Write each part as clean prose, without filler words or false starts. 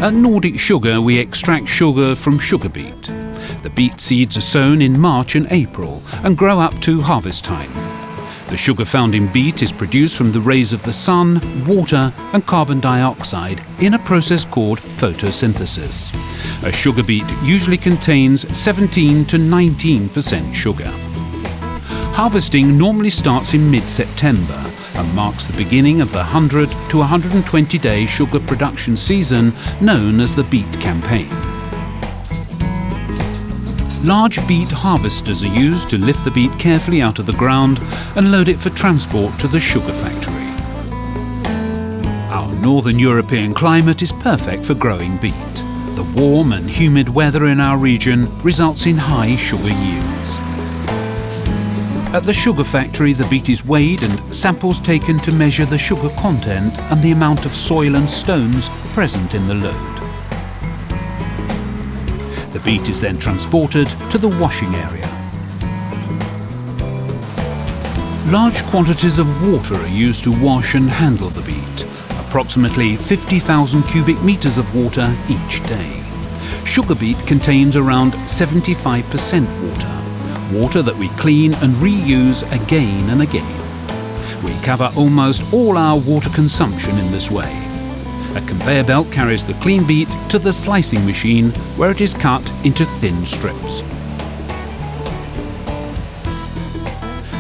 At Nordic Sugar, we extract sugar from sugar beet. The beet seeds are sown in March and April and grow up to harvest time. The sugar found in beet is produced from the rays of the sun, water and carbon dioxide in a process called photosynthesis. A sugar beet usually contains 17 to 19% sugar. Harvesting normally starts in mid-September and marks the beginning of the 100 to 120-day sugar production season known as the beet campaign. Large beet harvesters are used to lift the beet carefully out of the ground and load it for transport to the sugar factory. Our northern European climate is perfect for growing beet. The warm and humid weather in our region results in high sugar yields. At the sugar factory, the beet is weighed and samples taken to measure the sugar content and the amount of soil and stones present in the load. The beet is then transported to the washing area. Large quantities of water are used to wash and handle the beet, approximately 50,000 cubic meters of water each day. Sugar beet contains around 75% water that we clean and reuse again and again. We cover almost all our water consumption in this way. A conveyor belt carries the clean beet to the slicing machine where it is cut into thin strips.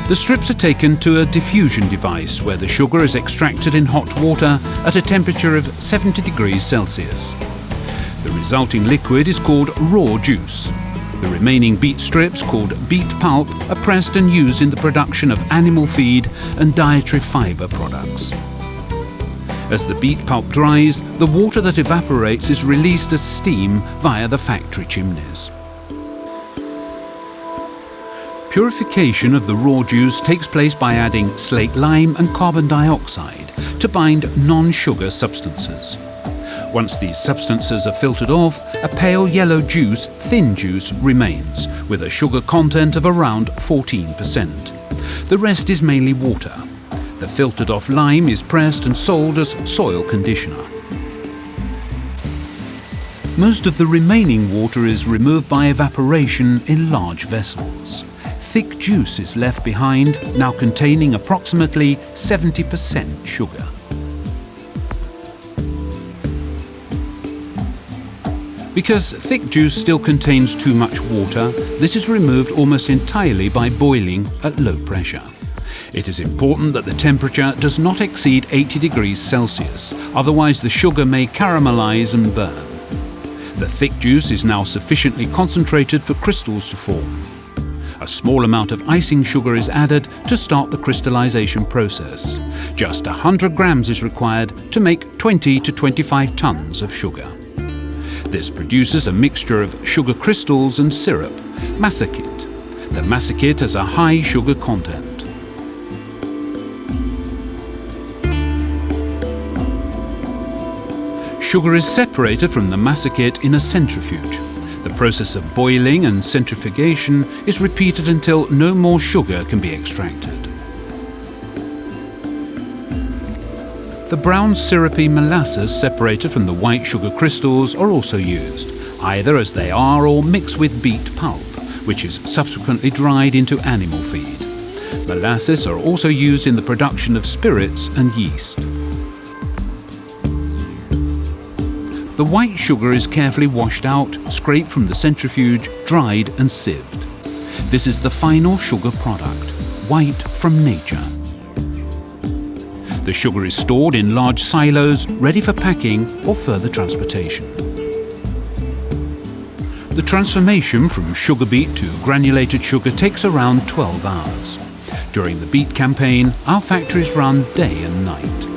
The strips are taken to a diffusion device where the sugar is extracted in hot water at a temperature of 70 degrees Celsius. The resulting liquid is called raw juice. The remaining beet strips, called beet pulp, are pressed and used in the production of animal feed and dietary fibre products. As the beet pulp dries, the water that evaporates is released as steam via the factory chimneys. Purification of the raw juice takes place by adding slaked lime and carbon dioxide to bind non-sugar substances. Once these substances are filtered off, a pale yellow juice, thin juice, remains, with a sugar content of around 14%. The rest is mainly water. The filtered off lime is pressed and sold as soil conditioner. Most of the remaining water is removed by evaporation in large vessels. Thick juice is left behind, now containing approximately 70% sugar. Because thick juice still contains too much water, this is removed almost entirely by boiling at low pressure. It is important that the temperature does not exceed 80 degrees Celsius, otherwise the sugar may caramelize and burn. The thick juice is now sufficiently concentrated for crystals to form. A small amount of icing sugar is added to start the crystallization process. Just 100 grams is required to make 20 to 25 tons of sugar. This produces a mixture of sugar crystals and syrup, massachet. The massachet has a high sugar content. Sugar is separated from the massachet in a centrifuge. The process of boiling and centrifugation is repeated until no more sugar can be extracted. The brown syrupy molasses separated from the white sugar crystals are also used, either as they are or mixed with beet pulp, which is subsequently dried into animal feed. Molasses are also used in the production of spirits and yeast. The white sugar is carefully washed out, scraped from the centrifuge, dried and sieved. This is the final sugar product, white from nature. The sugar is stored in large silos, ready for packing or further transportation. The transformation from sugar beet to granulated sugar takes around 12 hours. During the beet campaign, our factories run day and night.